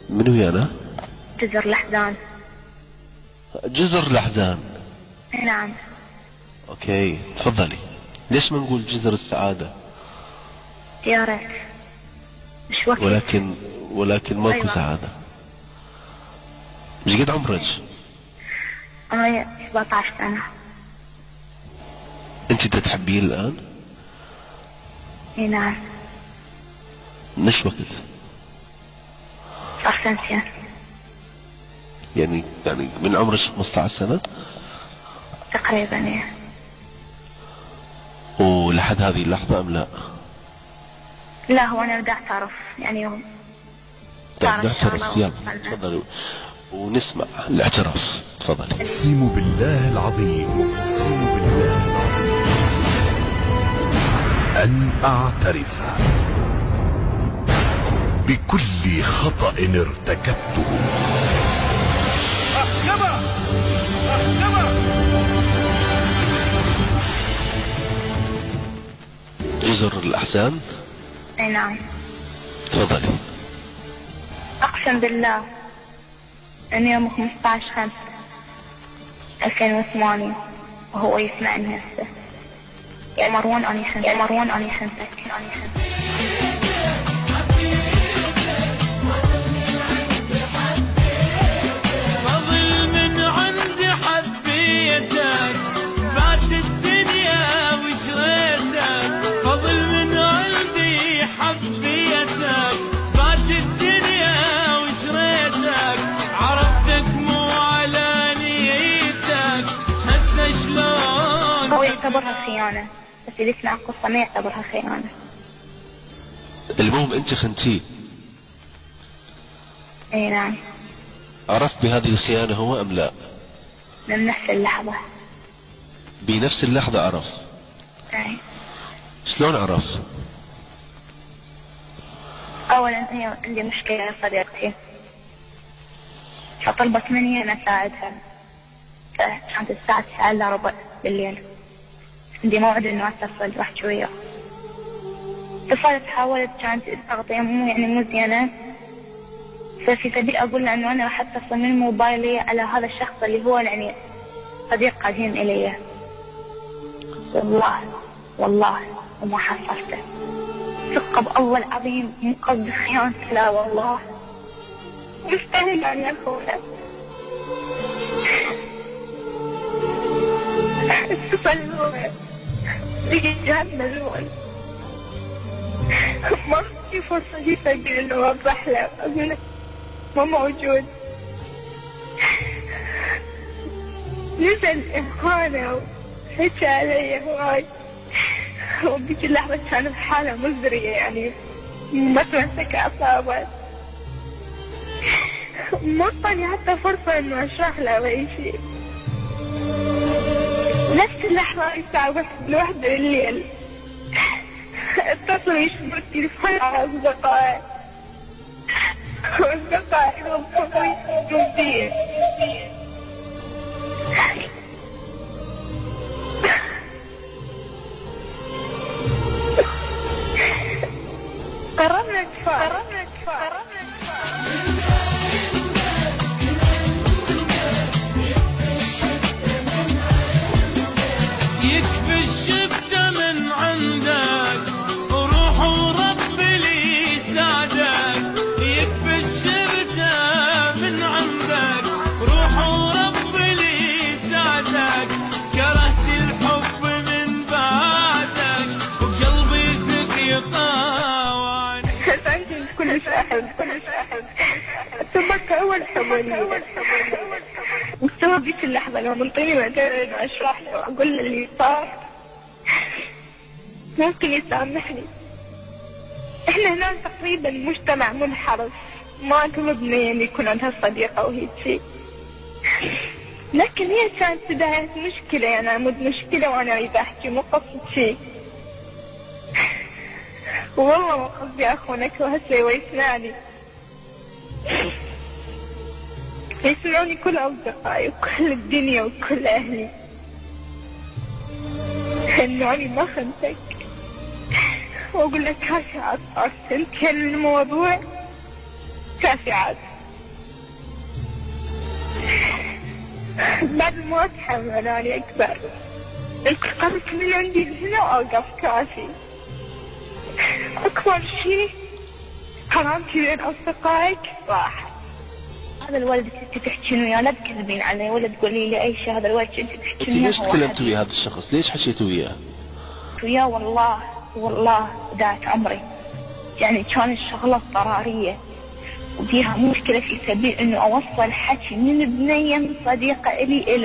من ويا أنا؟ جزر الأحزان. جزر الأحزان. نعم. اوكي تفضلي. ليش ما نقول جزر السعادة؟ يا ريت. مش وقت. ولكن ماكو أيوة. سعادة. ايش قد عمرك؟ عمري 17 سنة. انت تحبين الآن؟ اي نعم. مش وقت. صار سنتين. يعني من عمرك 15 سنة؟ تقريبا ايه. ولحد هذه اللحظة أم لا؟ لا هو أنا بدي أعترف يعني يوم. نعترف. يلا تفضلي ونسمع الاعتراف. تفضلي. أقسم بالله العظيم، أقسم بالله العظيم أن أعترف بكل خطأ ارتكبته. محكمة محكمة. جزر الأحزان. اي نعم. تفضلي. أقسم بالله أن يوم 15/5/2008 وهو يسمعني هسه. يا مروان أني خنتك، يا مروان أني خنتك. فضل من عندي حبيتك، فات الدنيا وشريتك. فضل من عندي حبيتك، فات الدنيا وشريتك. عرفتك مو على نيتك، هسه شلون. هو يعتبرها خيانة، بس اللي يسمع القصة ما يعتبرها خيانة. المهم أنت خنتيه. اي نعم. عرفت بهذه الخيانة هو أم لا؟ من نفس اللحظة. بنفس اللحظة عرف. اي. شلون عرف؟ أولا هي عندي مشكلة يا صديقتي، فطلبت مني أن أساعدها. كانت الساعة 9:15 بالليل، عندي موعد إنه أتصل واحكي وياه. اتصلت حاولت، كانت التغطية مو مو زينة. ففي سبيل أقول له إنه أنا راح أتصل من موبايلي على هذا الشخص اللي هو يعني صديق قديم إلي. والله وما حصلته. ثق بأول عظيم مو قصد خيانته، لا والله مستحيل أن يكون. اتصل لقيت جهاز مجنون. ما في فرصة لي أقول إنه أوضح له، أقول له ما موجود. نزل إهانة وحكى علي هواي، وبيجي اللحظة كان بحالة مزرية يعني ما تمسك أعصابه. ما أعطاني حتى فرصة إنه أشرح له أو أي شيء. نفس اللحظة الساعة 1:01 بالليل اتصلوا يشبكوا التليفون على أصدقائي، وأصدقائي ربطوا يشبكوا. قررنا نتفاهم. يكفي الشبكة من عندك، روح ورب لي ساعدك. يكفي الشبكة من عندك، روح ورب لي ساعدك. كرهت الحب من بعدك، وقلبي ثقيل طاوعك. أنت كلش أحب أتذكر أول حمولية، مستوى بيك اللحظة لو منطيني مكان أشرح له وأقول له اللي صار ممكن يسامحني. إحنا هنا تقريبا مجتمع منحرف، ما مبني يعني يكون عندها صديقة وهيك شيء. لكن هي كانت بداية مشكلة، يعني عمود مشكلة وأنا أريد أحكي، مو قصة شيء. والله ما قصدي أخونك وهسه ويسمعني، يسمعوني كل أصدقائي وكل الدنيا وكل أهلي، إنه أنا ما خنتك. وأقول لك كافي عاد صار سنتين من الموضوع، كافي عاد. بعد ما أتحمل أنا أكبر، قررت من عندي هنا أوقف كافي. أكبر شيء كرامتي بين أصدقائك راح. هذا الولد انت تحكين وياه لا تكذبين عليه ولا تقولي لي اي شيء. هذا الولد انت تحكين وياه. ليش تكلمت ويا هذا الشخص؟ ليش حكيت وياه؟ وياه والله ذات عمري، يعني كانت شغلة اضطرارية وفيها مشكلة في سبيل انه اوصل حكي من بنية من صديقة الي